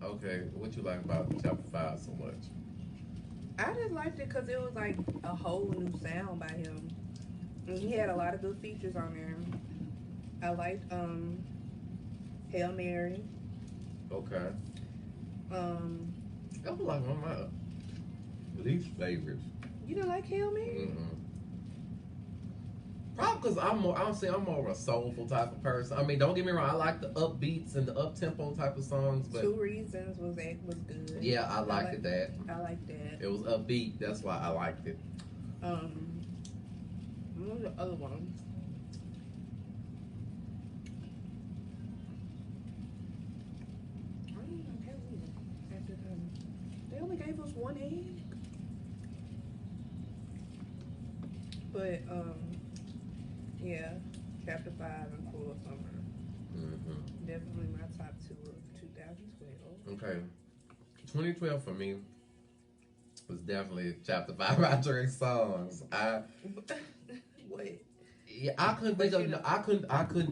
Okay, what you like about chapter 5 so much? I just liked it because it was like a whole new sound by him. And he had a lot of good features on there. I liked Hail Mary. Okay. Um, That was like one of my least favorites. you didn't like Hail Mary? Mm-mm. Probably because I'm more of a soulful type of person. I mean, don't get me wrong, I like the upbeats and the up tempo type of songs, but Two Reasons was good. yeah, I I liked like it that. I like that. It was upbeat. That's why I liked it. Um, what was the other one? I don't even know. At the time, they only gave us one egg, but yeah, chapter 5 and Cruel Summer. Hmm. Definitely my top two of 2012. Okay. 2012 for me was definitely chapter 5 by Drake songs. What? Yeah, I couldn't think But of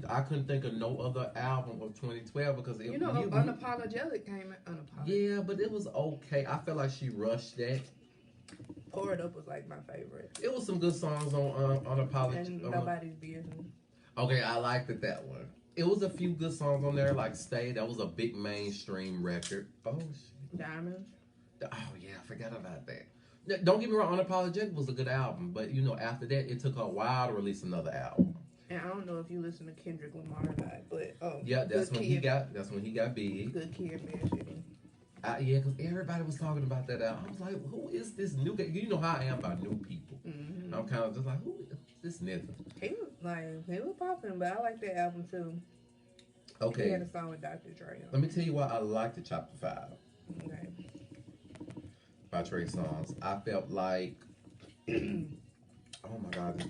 I couldn't think of no other album of 2012 because Unapologetic came out. Unapologetic. yeah, but it was okay. I felt like she rushed that. Pour It Up was like my favorite. It was some good songs on Apology. And Nobody's Business. Okay, I liked that one. It was a few good songs on there, like "Stay." That was a big mainstream record. Oh shit. Diamonds. Oh yeah, I forgot about that. Don't get me wrong, Unapologetic was a good album, but after that, it took a while to release another album. And I don't know if you listen to Kendrick Lamar or not, but Yeah, that's when he got big. Good Kid, Mad City. Yeah, because everybody was talking about that album. I was like, who is this new guy? You know how I am about new people. Mm-hmm. I'm kind of just like, who is this nigga? He was popping, but I like that album too. He Okay, had a song with Dr. Dre let on me tell you why I like the Chapter 5 it. Okay. by Trey Songz. I felt like, oh my God, this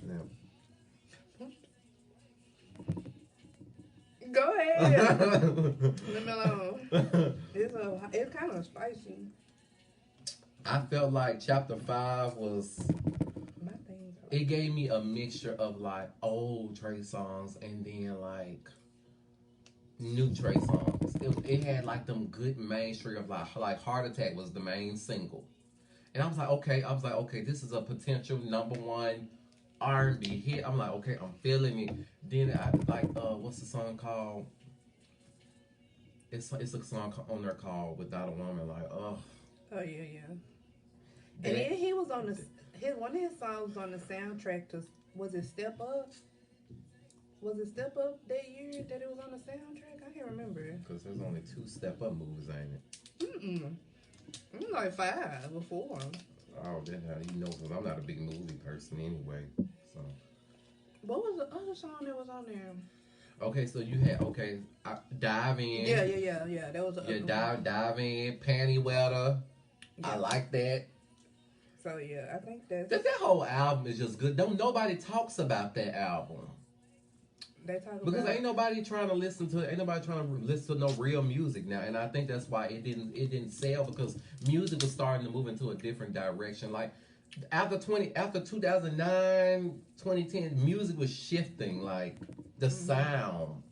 Go ahead. Leave me alone. now. It's kind of spicy. I felt like Chapter 5 was, My things are it like gave me a mixture of like old Trey songs and then like new Trey songs. It had like them good mainstream of like Heart Attack was the main single. And I was like, okay, this is a potential number one R&B hit. I'm like, okay, I'm feeling it. Then I like, what's the song called? It's a song on there called "Without a Woman." Like, oh, oh yeah, yeah. And that then he was on the his one of his songs on the soundtrack to was it Step Up? Was it Step Up that year that it was on the soundtrack? I can't remember. because there's only two Step Up movies, ain't it? Mm-mm. It was like 5 or 4. Oh, then how you know? Because I'm not a big movie person anyway. So What was the other song that was on there? okay, so you had dive Yeah, in. yeah, yeah, yeah. That was the Yeah, other one. dive in, panty wetter. I Yeah. like that. So yeah, I think that's That whole album is just good. Don't nobody talks about that album they talk because about. ain't nobody trying to listen to ain't nobody trying to listen to no real music now, and I think that's why it didn't sell because music was starting to move into a different direction. Like after 2009, 2010, music was shifting. Like the Mm-hmm. sound,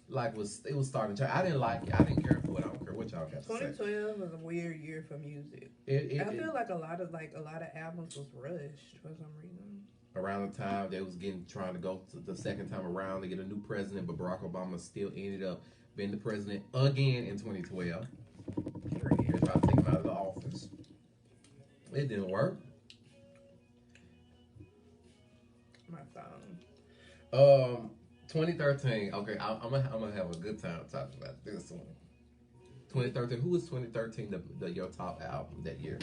like it was starting to. I didn't like it. I didn't care for it. I don't care what y'all got to say. 2012 was a weird year for music. It, I it feel like a lot of albums was rushed for some reason. around the time they was getting trying to go to the second time around to get a new president, but Barack Obama still ended up being the president again in 2012. They Period. tried to take him out of the office. It didn't work. My phone. 2013. Okay, I'm gonna have a good time talking about this one. 2013. Who was 2013 your top album that year?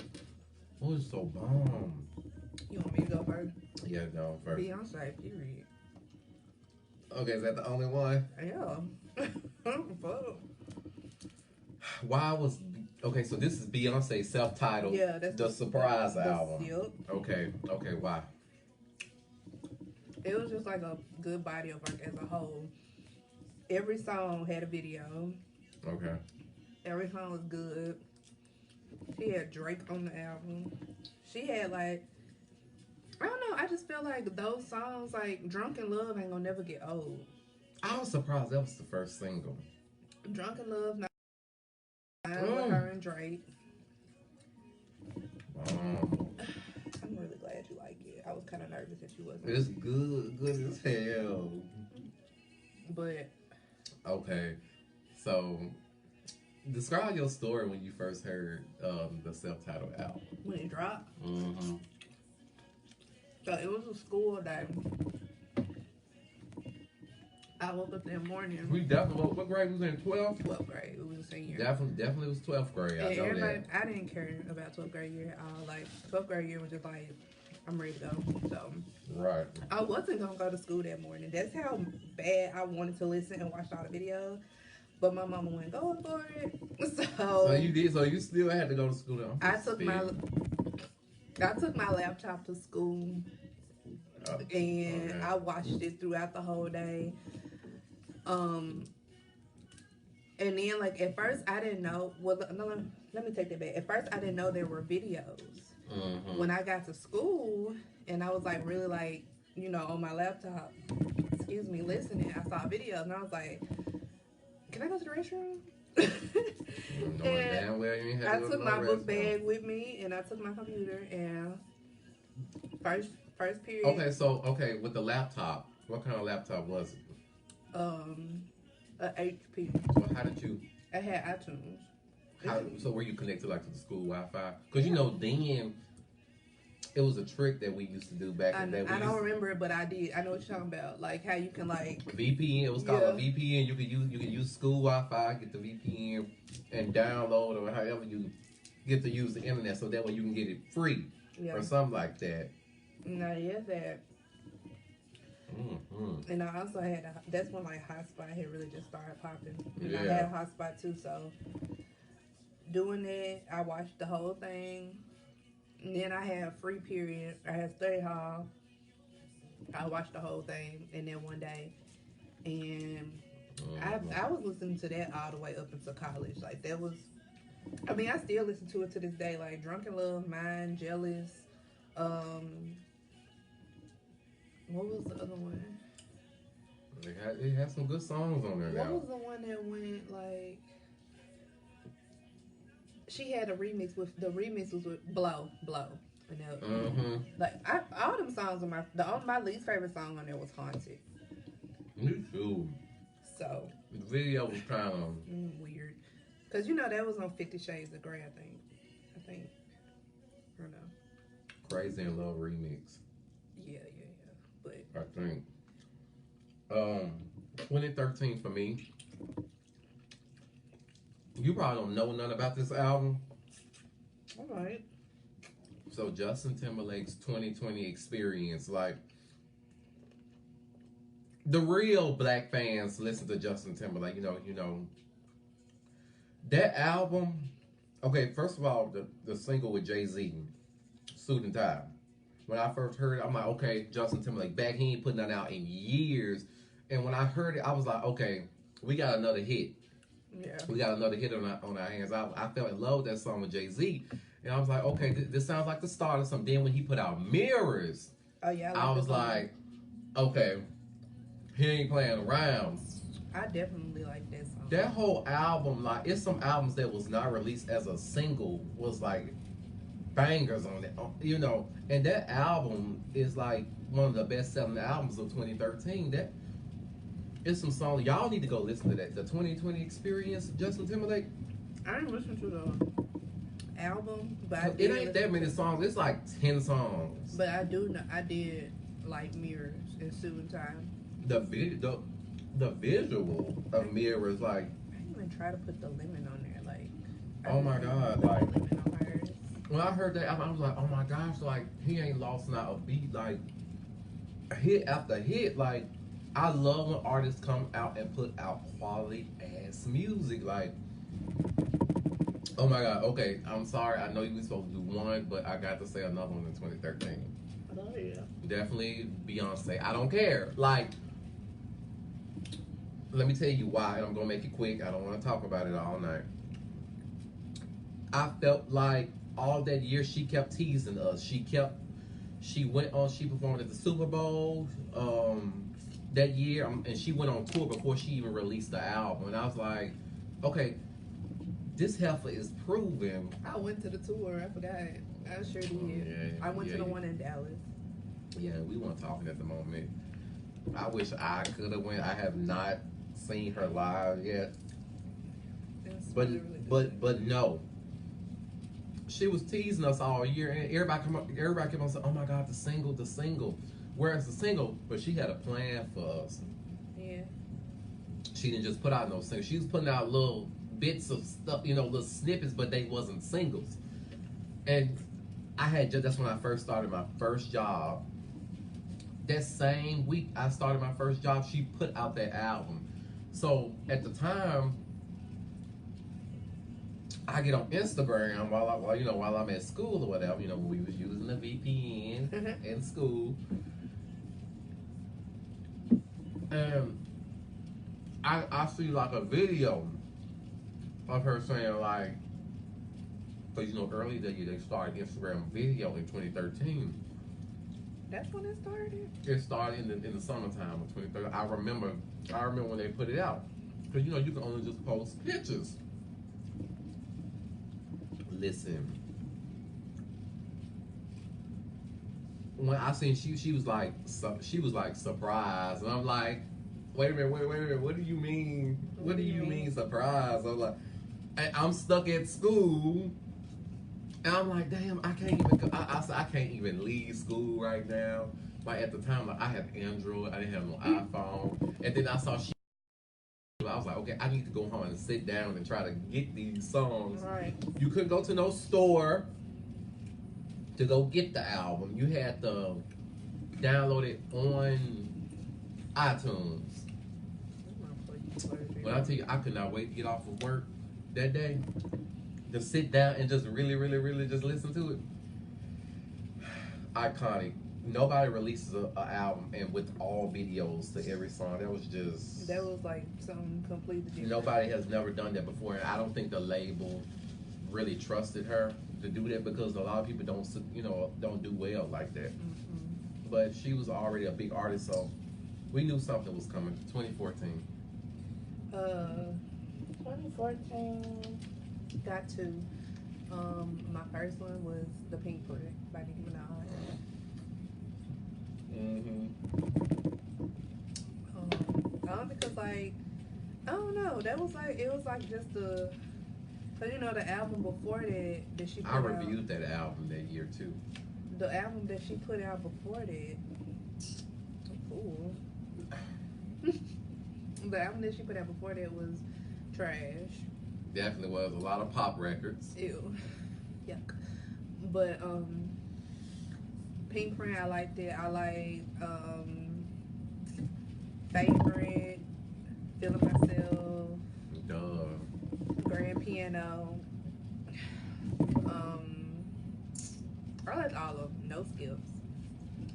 Who was so bomb? You want me to go first? Yeah, no first. Beyonce. Period. Okay, is that the only one? Yeah. Fuck. Why was okay? So this is Beyonce's self-titled Yeah, that's The Surprise the album. Yep. Okay, why? It was just like a good body of work as a whole. Every song had a video. Okay. Every song was good. She had Drake on the album. She had like I don't know. I just feel like those songs like "Drunk in Love" ain't gonna never get old. I was surprised that was the first single. "Drunk in Love," Mine with her and Drake. Um, I'm really glad you like it. I was kind of nervous that you wasn't. it's good as hell. But okay, so describe your story when you first heard the self-titled album. when it dropped, Mm-hmm. so it was a school day. I woke up that morning. We definitely, what grade was in 12th? 12th grade. It was a senior. Definitely was 12th grade. I And know everybody, that. I didn't care about 12th grade year at all. Like 12th grade year was just like, I'm ready to go. So Right. I wasn't gonna go to school that morning. That's how bad I wanted to listen and watch all the videos. But my mama went going for it. So you did. So you still had to go to school. Now. I took my laptop to school and okay. I watched it throughout the whole day. And then like at first I didn't know. Well, no, let me take that back. At first I didn't know there were videos. Mm-hmm. When I got to school and I was like really like, you know, on my laptop, excuse me, listening, I saw videos and I was like, can I go to the restroom? Knowing damn well you ain't had I to go to took no my book restroom. bag with me and I took my computer and first period. Okay, so with the laptop, what kind of laptop was it? A HP. So how did you? I had iTunes. So were you connected like to the school Wi-Fi? Because you know then it was a trick that we used to do back in the day. I don't remember it, but I did. I know what you're talking about. Like how you can like VPN. It was called a VPN. You could use school Wi-Fi, get the VPN, and download or however you get to use the internet, so that way you can get it free or something like that. No, yes, that. Mm-hmm. And I also had that's when like hotspot had really just started popping. And Yeah. I had a hotspot too, so doing that, I watched the whole thing. And then I had a free period. I had study hall. I watched the whole thing, and then one day, and I was listening to that all the way up into college. Like that was, I mean, I still listen to it to this day. Like Drunken Love, Mine, Jealous. What was the other one? It had some good songs on there. What was the one that went like? She had a remix with the remix was with Blow. And like all them songs are my least favorite song on there was Haunted. Me too. So the video was kind of weird, cause you know that was on 50 Shades of Grey. I think. I don't know. Crazy in Love remix. Yeah. But I think 2013 for me. You probably don't know nothing about this album. all right. So Justin Timberlake's 2020 Experience, like the real black fans listen to Justin Timberlake. You know that album. Okay, first of all, the single with Jay-Z, Suit and Tie. When I first heard it, I'm like, okay, Justin Timberlake back. He ain't putting that out in years. And when I heard it, I was like, okay, we got another hit. Yeah. We got another hit on our hands. I fell in love with that song with Jay-Z. And I was like, okay, this sounds like the start of something. Then when he put out Mirrors, Oh yeah. I was like, okay, he ain't playing around. I definitely like that song. That whole album, like, it's some albums that was not released as a single, was like bangers on it, you know. And that album is like one of the best-selling albums of 2013. That is some songs y'all need to go listen to. That the 2020 Experience, Justin Timberlake. I didn't listen to the album, but It ain't that many songs. It's like 10 songs. But I do know I did like Mirrors and Suit and Tie. The visual of Mirrors, like, I didn't even try to put the lemon on there. Like, oh my god, like lemon on hers. when I heard that, I was like, oh my gosh, like he ain't lost not a beat, like hit after hit. Like, I love when artists come out and put out quality ass music. Like, oh my god, okay, I'm sorry, I know you were supposed to do one, but I got to say another one in 2013. Oh yeah. Definitely Beyonce. I don't care. Like, let me tell you why, and I'm gonna make it quick. I don't want to talk about it all night. I felt like all that year she kept teasing us. She performed at the Super Bowl that year, and she went on tour before she even released the album. And I was like, okay, this heifer is proven. I went to the tour. I forgot. I sure did. Yeah, I went yeah, to the yeah. one in Dallas. Yeah, we weren't talking at the moment. I wish I could have went. I have not seen her live yet, It's but really, really good. but no, she was teasing us all year, and everybody kept on saying, "Oh my God, the single, the single." Where's the single? But she had a plan for us. Yeah. She didn't just put out no singles. She was putting out little bits of stuff, little snippets, but they wasn't singles. And that's when I first started my first job. That same week I started my first job, she put out that album. So at the time, I get on Instagram while I'm at school or whatever. We was using the VPN in school, and I see like a video of her saying like, because early that year they started Instagram video in 2013. That's when it started. It started in the summertime of 2013. I remember when they put it out, because you can only just post pictures. Listen, when I seen she was like surprised, and I'm like, wait a minute, what do you mean? What do you mean surprised? I'm like, I'm stuck at school, and I'm like, damn, I can't even go. I said I can't even leave school right now. Like at the time, like, I had Android, I didn't have no iPhone, and then I saw she. I was like, okay, I need to go home and sit down and try to get these songs. Right. You couldn't go to no store to go get the album. You had to download it on iTunes. When I tell you, I could not wait to get off of work that day to sit down and just really, really, really just listen to it. Iconic. Nobody releases an album and with all videos to every song. That was like something completely different. Nobody has never done that before, and I don't think the label really trusted her to do that, because a lot of people don't do well like that. Mm-hmm. But she was already a big artist, so we knew something was coming. 2014. 2014 got two. My first one was The Pink Print by Nicki Minaj. Because like I don't know, that was like it was like just the, cause the album before that she put out. I reviewed that album that year too. The album that she put out before that. Ooh. The album that she put out before that was trash. Definitely was a lot of pop records. Ew. Yuck. But Pink Print, I liked it. I like Favorite, Feeling Myself, Grand Piano. I liked all of them, no skips.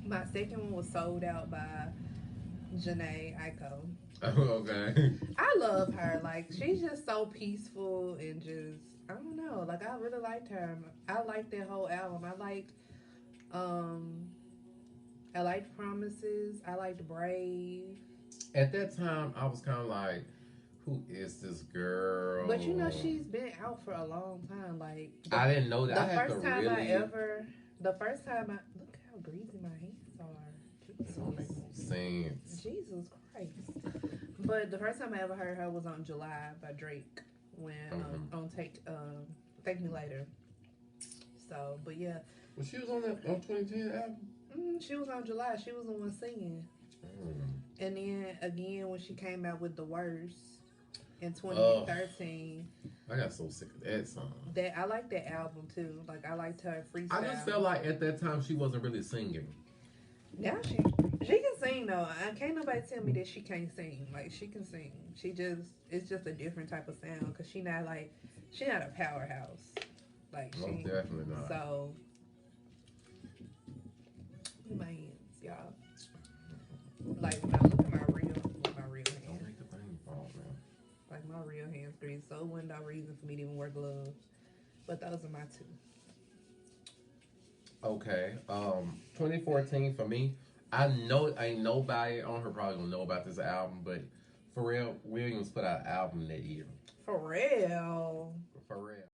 My second one was Sold Out by Janae Aiko. Okay. I love her. Like, she's just so peaceful and just, I don't know. Like, I really liked her. I liked that whole album. I liked Promises. I liked Brave. At that time, I was kind of like, who is this girl? But she's been out for a long time. Like, I didn't know that. The first time look how greasy my hands are. Jesus. Don't make no sense. Jesus Christ. But the first time I ever heard her was on July by Drake when on Thank Me Later. So, but yeah. Well, she was on that 2010 album. She was on July. She was the one singing. And then again when she came out with The Worst in 2013. I got so sick of that song. That I like that album too. Like I liked her freestyle. I just felt like at that time she wasn't really singing. Now she can sing though. Can't nobody tell me that she can't sing. Like she can sing. It's just a different type of sound because she not a powerhouse. Like no, definitely not. So my hands, y'all. Like when I look at my real hands. Don't make the thing fall, man. Like my real hands grease. So it wasn't no reason for me to even wear gloves. But those are my two. Okay. 2014 for me. I know ain't nobody on her probably gonna know about this album, but Pharrell Williams put out an album that year. Pharrell. For real.